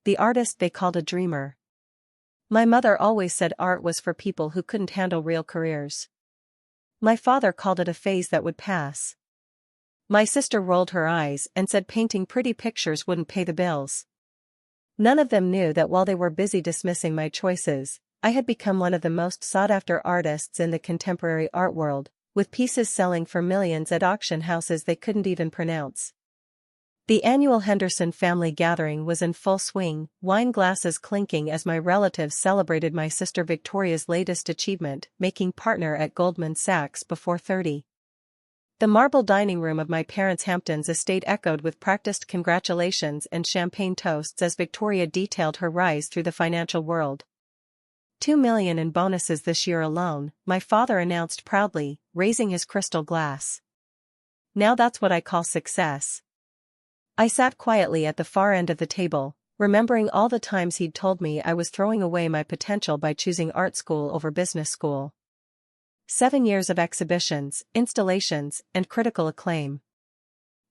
the artist they called a dreamer. My mother always said art was for people who couldn't handle real careers. My father called it a phase that would pass. My sister rolled her eyes and said painting pretty pictures wouldn't pay the bills. None of them knew that while they were busy dismissing my choices, I had become one of the most sought-after artists in the contemporary art world, with pieces selling for millions at auction houses they couldn't even pronounce. The annual Henderson family gathering was in full swing, wine glasses clinking as my relatives celebrated my sister Victoria's latest achievement, making partner at Goldman Sachs before 30. The marble dining room of my parents' Hamptons estate echoed with practiced congratulations and champagne toasts as Victoria detailed her rise through the financial world. $2 million in bonuses this year alone, my father announced proudly, raising his crystal glass. Now that's what I call success. I sat quietly at the far end of the table, remembering all the times he'd told me I was throwing away my potential by choosing art school over business school. 7 years of exhibitions, installations, and critical acclaim.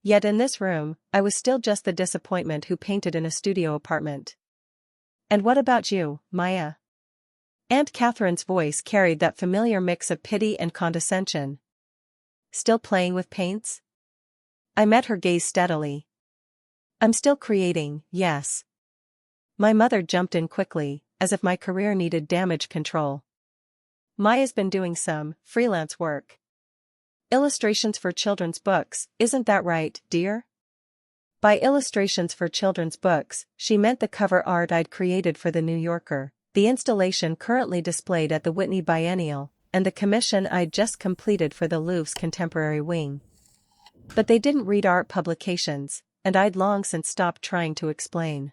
Yet in this room, I was still just the disappointment who painted in a studio apartment. "And what about you, Maya?" Aunt Catherine's voice carried that familiar mix of pity and condescension. "Still playing with paints?" I met her gaze steadily. "I'm still creating, yes." My mother jumped in quickly, as if my career needed damage control. "Maya's been doing some freelance work. Illustrations for children's books, isn't that right, dear?" By illustrations for children's books, she meant the cover art I'd created for The New Yorker, the installation currently displayed at the Whitney Biennial, and the commission I'd just completed for the Louvre's Contemporary Wing. But they didn't read art publications, and I'd long since stopped trying to explain.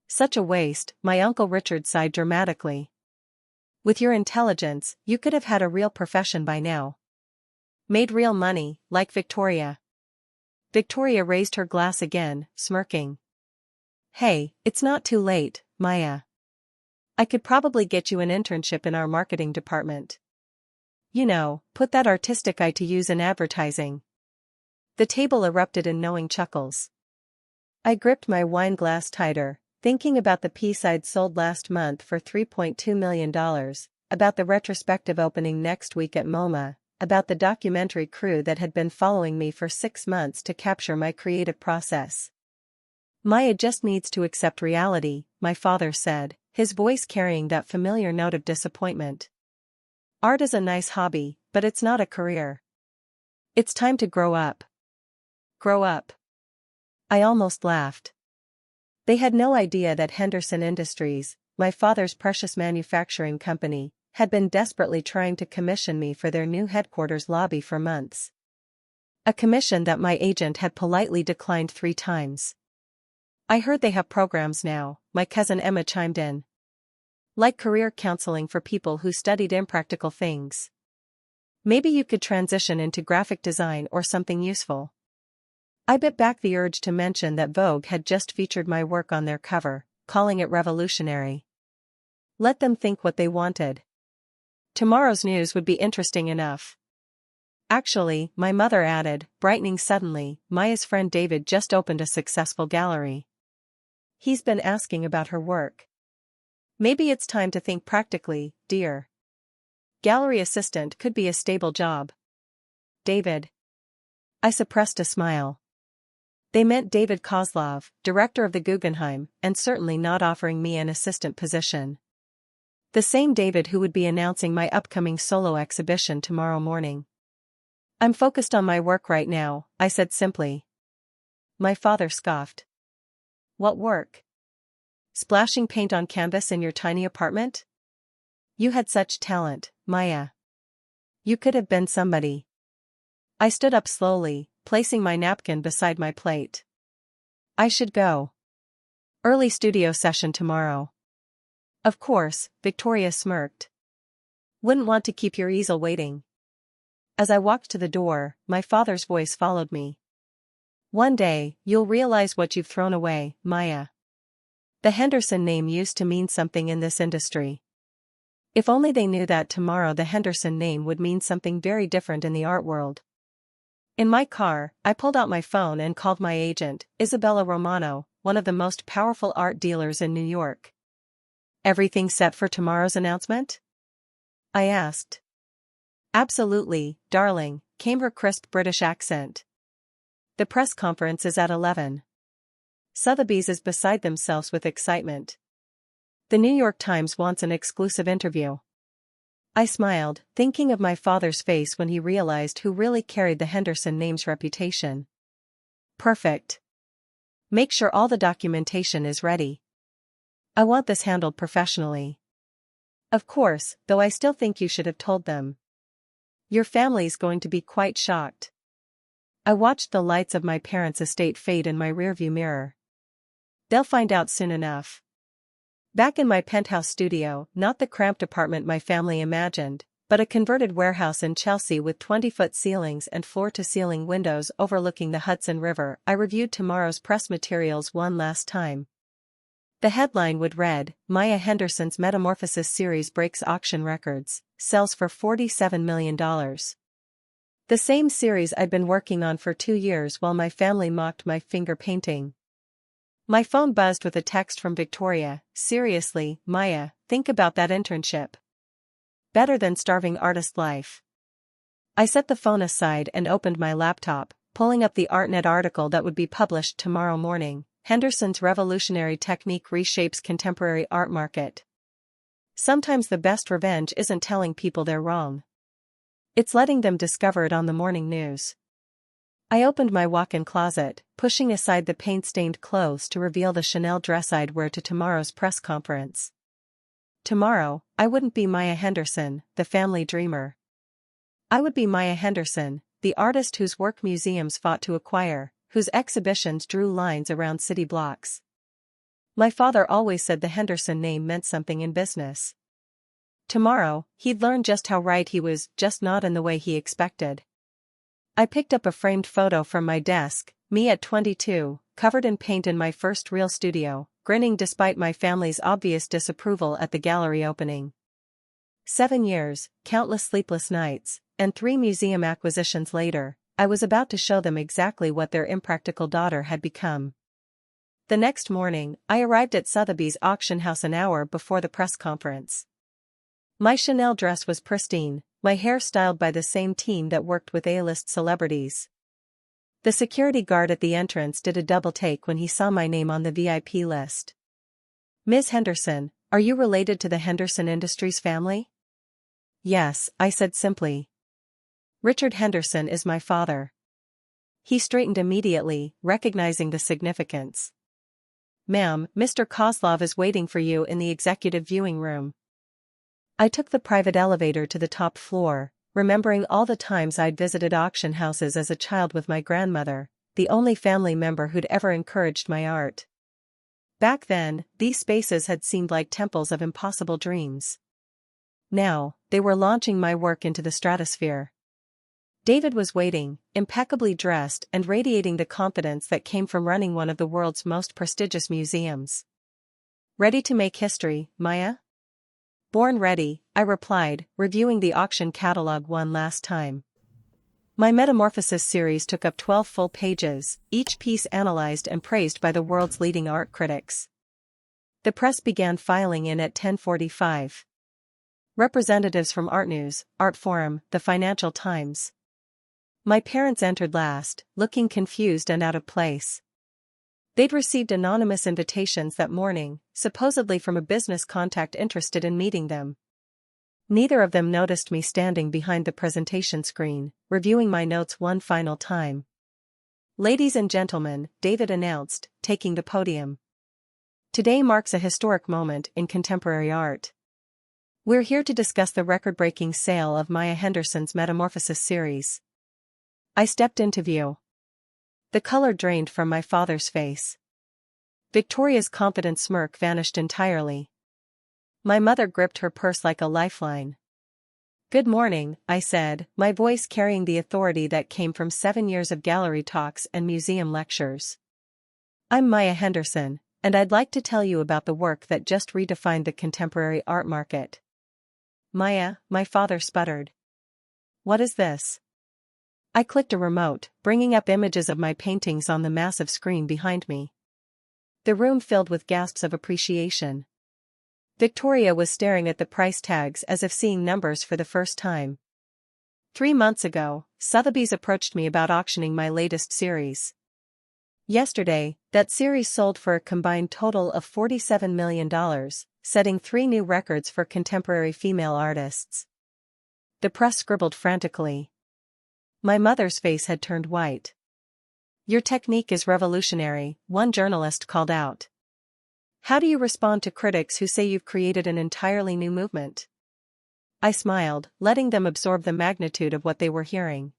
"Such a waste," my Uncle Richard sighed dramatically. "With your intelligence, you could have had a real profession by now. Made real money, like Victoria." Victoria raised her glass again, smirking. "Hey, it's not too late, Maya. I could probably get you an internship in our marketing department. You know, put that artistic eye to use in advertising." The table erupted in knowing chuckles. I gripped my wine glass tighter, thinking about the piece I'd sold last month for $3.2 million, about the retrospective opening next week at MoMA, about the documentary crew that had been following me for 6 months to capture my creative process. "Maya just needs to accept reality," my father said, his voice carrying that familiar note of disappointment. "Art is a nice hobby, but it's not a career. It's time to grow up." Grow up. I almost laughed. They had no idea that Henderson Industries, my father's precious manufacturing company, had been desperately trying to commission me for their new headquarters lobby for months. A commission that my agent had politely declined 3 times. "I heard they have programs now," my cousin Emma chimed in. "Like career counseling for people who studied impractical things. Maybe you could transition into graphic design or something useful." I bit back the urge to mention that Vogue had just featured my work on their cover, calling it revolutionary. Let them think what they wanted. Tomorrow's news would be interesting enough. "Actually," my mother added, brightening suddenly, "Maya's friend David just opened a successful gallery. He's been asking about her work. Maybe it's time to think practically, dear. Gallery assistant could be a stable job." "David?" I suppressed a smile. They meant David Kozlov, director of the Guggenheim, and certainly not offering me an assistant position. The same David who would be announcing my upcoming solo exhibition tomorrow morning. "I'm focused on my work right now," I said simply. My father scoffed. "What work? Splashing paint on canvas in your tiny apartment? You had such talent, Maya. You could have been somebody." I stood up slowly, placing my napkin beside my plate. "I should go. Early studio session tomorrow." "Of course," Victoria smirked. "Wouldn't want to keep your easel waiting." As I walked to the door, my father's voice followed me. "One day, you'll realize what you've thrown away, Maya. The Henderson name used to mean something in this industry. If only they knew that tomorrow the Henderson name would mean something very different in the art world." In my car, I pulled out my phone and called my agent, Isabella Romano, one of the most powerful art dealers in New York. "Everything set for tomorrow's announcement?" I asked. "Absolutely, darling," came her crisp British accent. "The press conference is at 11. Sotheby's is beside themselves with excitement. The New York Times wants an exclusive interview." I smiled, thinking of my father's face when he realized who really carried the Henderson name's reputation. "Perfect. Make sure all the documentation is ready. I want this handled professionally." "Of course, though I still think you should have told them. Your family's going to be quite shocked." I watched the lights of my parents' estate fade in my rearview mirror. "They'll find out soon enough." Back in my penthouse studio, not the cramped apartment my family imagined, but a converted warehouse in Chelsea with 20-foot ceilings and floor-to-ceiling windows overlooking the Hudson River, I reviewed tomorrow's press materials one last time. The headline would read, "Maya Henderson's Metamorphosis series breaks auction records, sells for $47 million. The same series I'd been working on for 2 years while my family mocked my finger painting. My phone buzzed with a text from Victoria. "Seriously, Maya, think about that internship. Better than starving artist life." I set the phone aside and opened my laptop, pulling up the ArtNet article that would be published tomorrow morning. "Henderson's revolutionary technique reshapes contemporary art market." Sometimes the best revenge isn't telling people they're wrong. It's letting them discover it on the morning news. I opened my walk-in closet, pushing aside the paint-stained clothes to reveal the Chanel dress I'd wear to tomorrow's press conference. Tomorrow, I wouldn't be Maya Henderson, the family dreamer. I would be Maya Henderson, the artist whose work museums fought to acquire, whose exhibitions drew lines around city blocks. My father always said the Henderson name meant something in business. Tomorrow, he'd learn just how right he was, just not in the way he expected. I picked up a framed photo from my desk, me at 22, covered in paint in my first real studio, grinning despite my family's obvious disapproval at the gallery opening. 7 years, countless sleepless nights, and 3 museum acquisitions later, I was about to show them exactly what their impractical daughter had become. The next morning, I arrived at Sotheby's auction house an hour before the press conference. My Chanel dress was pristine, my hair styled by the same team that worked with A-list celebrities. The security guard at the entrance did a double take when he saw my name on the VIP list. "Ms. Henderson, are you related to the Henderson Industries family?" "Yes," I said simply. "Richard Henderson is my father." He straightened immediately, recognizing the significance. "Ma'am, Mr. Kozlov is waiting for you in the executive viewing room." I took the private elevator to the top floor, remembering all the times I'd visited auction houses as a child with my grandmother, the only family member who'd ever encouraged my art. Back then, these spaces had seemed like temples of impossible dreams. Now, they were launching my work into the stratosphere. David was waiting, impeccably dressed and radiating the confidence that came from running one of the world's most prestigious museums. "Ready to make history, Maya?" "Born ready," I replied, reviewing the auction catalog one last time. My Metamorphosis series took up 12 full pages, each piece analyzed and praised by the world's leading art critics. The press began filing in at 10:45. Representatives from Art News, Art Forum, the Financial Times. My parents entered last, looking confused and out of place. They'd received anonymous invitations that morning, supposedly from a business contact interested in meeting them. Neither of them noticed me standing behind the presentation screen, reviewing my notes one final time. "Ladies and gentlemen," David announced, taking the podium. "Today marks a historic moment in contemporary art. We're here to discuss the record-breaking sale of Maya Henderson's Metamorphosis series." I stepped into view. The color drained from my father's face. Victoria's confident smirk vanished entirely. My mother gripped her purse like a lifeline. "Good morning," I said, my voice carrying the authority that came from 7 years of gallery talks and museum lectures. "I'm Maya Henderson, and I'd like to tell you about the work that just redefined the contemporary art market." "Maya," my father sputtered. "What is this?" I clicked a remote, bringing up images of my paintings on the massive screen behind me. The room filled with gasps of appreciation. Victoria was staring at the price tags as if seeing numbers for the first time. 3 months ago, Sotheby's approached me about auctioning my latest series. Yesterday, that series sold for a combined total of $47 million, setting 3 new records for contemporary female artists. The press scribbled frantically. My mother's face had turned white. "Your technique is revolutionary," one journalist called out. "How do you respond to critics who say you've created an entirely new movement?" I smiled, letting them absorb the magnitude of what they were hearing.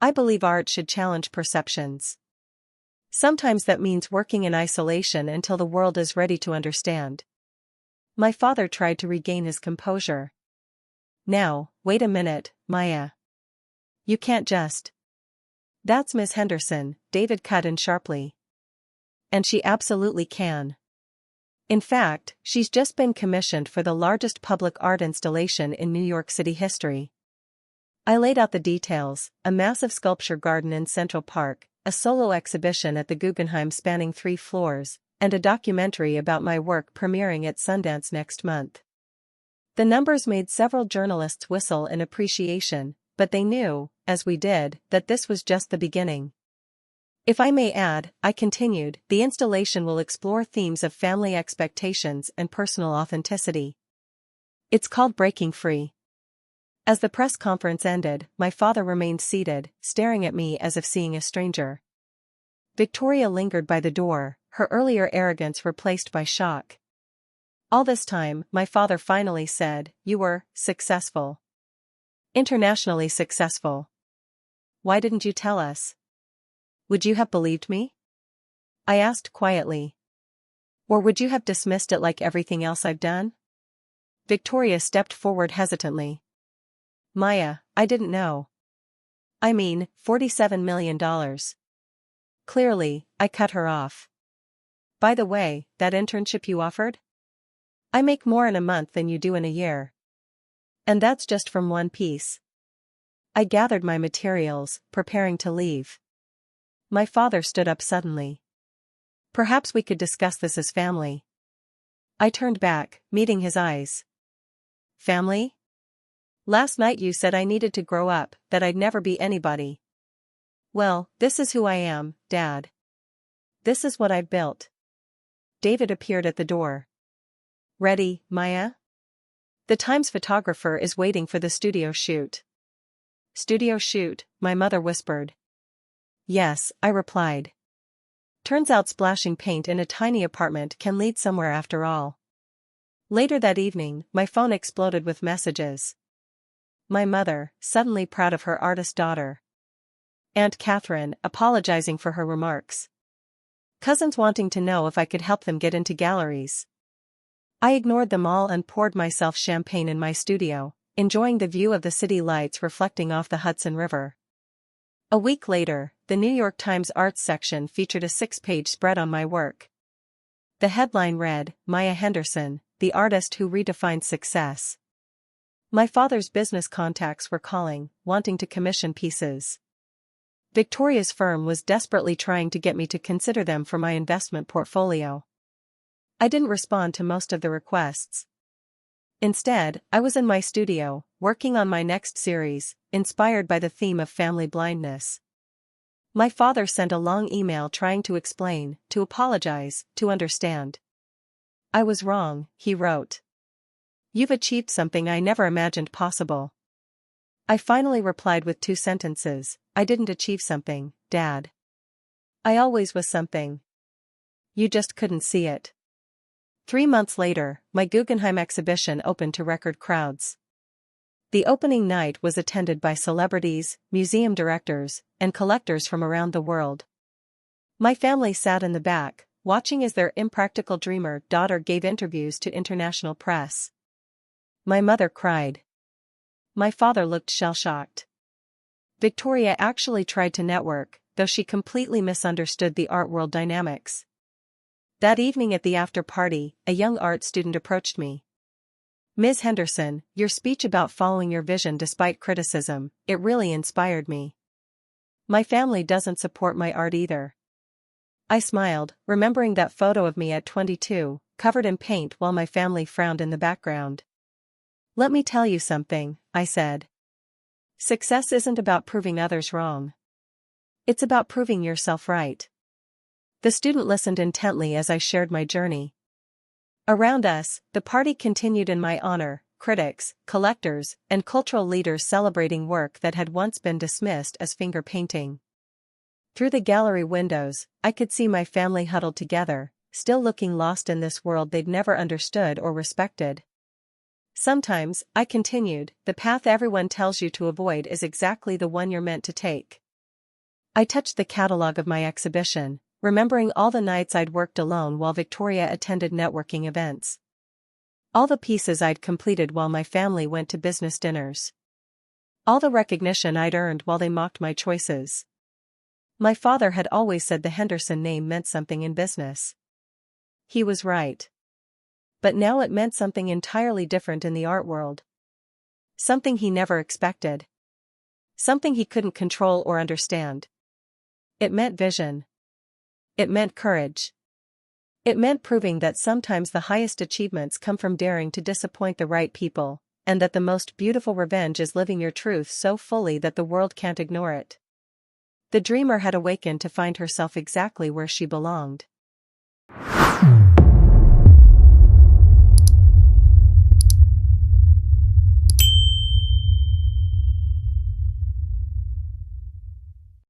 I believe art should challenge perceptions. Sometimes that means working in isolation until the world is ready to understand. My father tried to regain his composure. "Now, wait a minute, Maya. You can't just..." "That's Miss Henderson," David cut in sharply. "And she absolutely can. In fact, she's just been commissioned for the largest public art installation in New York City history." I laid out the details: a massive sculpture garden in Central Park, a solo exhibition at the Guggenheim spanning 3 floors, and a documentary about my work premiering at Sundance next month. The numbers made several journalists whistle in appreciation, but they knew, as we did, that this was just the beginning. "If I may add," I continued, "the installation will explore themes of family expectations and personal authenticity. It's called Breaking Free." As the press conference ended, my father remained seated, staring at me as if seeing a stranger. Victoria lingered by the door, her earlier arrogance replaced by shock. All this time, my father finally said, "You were successful. Internationally successful. Why didn't you tell us? Would you have believed me?" I asked quietly. "Or would you have dismissed it like everything else I've done?" Victoria stepped forward hesitantly. "Maya, I didn't know. I mean, $47 million. Clearly, I cut her off. "By the way, that internship you offered? I make more in a month than you do in a year. And that's just from one piece." I gathered my materials, preparing to leave. My father stood up suddenly. "Perhaps we could discuss this as family." I turned back, meeting his eyes. "Family? Last night you said I needed to grow up, that I'd never be anybody." "Well, this is who I am, Dad. This is what I've built." David appeared at the door. "Ready, Maya? The Times photographer is waiting for the studio shoot." "Studio shoot?" my mother whispered. "Yes," I replied. "Turns out splashing paint in a tiny apartment can lead somewhere after all." Later that evening, my phone exploded with messages. My mother, suddenly proud of her artist daughter. Aunt Catherine, apologizing for her remarks. Cousins wanting to know if I could help them get into galleries. I ignored them all and poured myself champagne in my studio, enjoying the view of the city lights reflecting off the Hudson River. A week later, the New York Times arts section featured a 6-page spread on my work. The headline read, "Maya Henderson, the artist who redefined success." My father's business contacts were calling, wanting to commission pieces. Victoria's firm was desperately trying to get me to consider them for my investment portfolio. I didn't respond to most of the requests. Instead, I was in my studio, working on my next series, inspired by the theme of family blindness. My father sent a long email trying to explain, to apologize, to understand. "I was wrong," he wrote. "You've achieved something I never imagined possible." I finally replied with 2 sentences, "I didn't achieve something, Dad. I always was something. You just couldn't see it." 3 months later, my Guggenheim exhibition opened to record crowds. The opening night was attended by celebrities, museum directors, and collectors from around the world. My family sat in the back, watching as their impractical dreamer daughter gave interviews to international press. My mother cried. My father looked shell-shocked. Victoria actually tried to network, though she completely misunderstood the art world dynamics. That evening at the after-party, a young art student approached me. "Ms. Henderson, your speech about following your vision despite criticism, it really inspired me. My family doesn't support my art either." I smiled, remembering that photo of me at 22, covered in paint while my family frowned in the background. Let me tell you something, I said. Success isn't about proving others wrong. It's about proving yourself right. The student listened intently as I shared my journey. Around us, the party continued in my honor, critics, collectors, and cultural leaders celebrating work that had once been dismissed as finger painting. Through the gallery windows, I could see my family huddled together, still looking lost in this world they'd never understood or respected. Sometimes, I continued, the path everyone tells you to avoid is exactly the one you're meant to take. I touched the catalog of my exhibition, remembering all the nights I'd worked alone while Victoria attended networking events. All the pieces I'd completed while my family went to business dinners. All the recognition I'd earned while they mocked my choices. My father had always said the Henderson name meant something in business. He was right. But now it meant something entirely different in the art world. Something he never expected. Something he couldn't control or understand. It meant vision. It meant courage. It meant proving that sometimes the highest achievements come from daring to disappoint the right people, and that the most beautiful revenge is living your truth so fully that the world can't ignore it. The dreamer had awakened to find herself exactly where she belonged.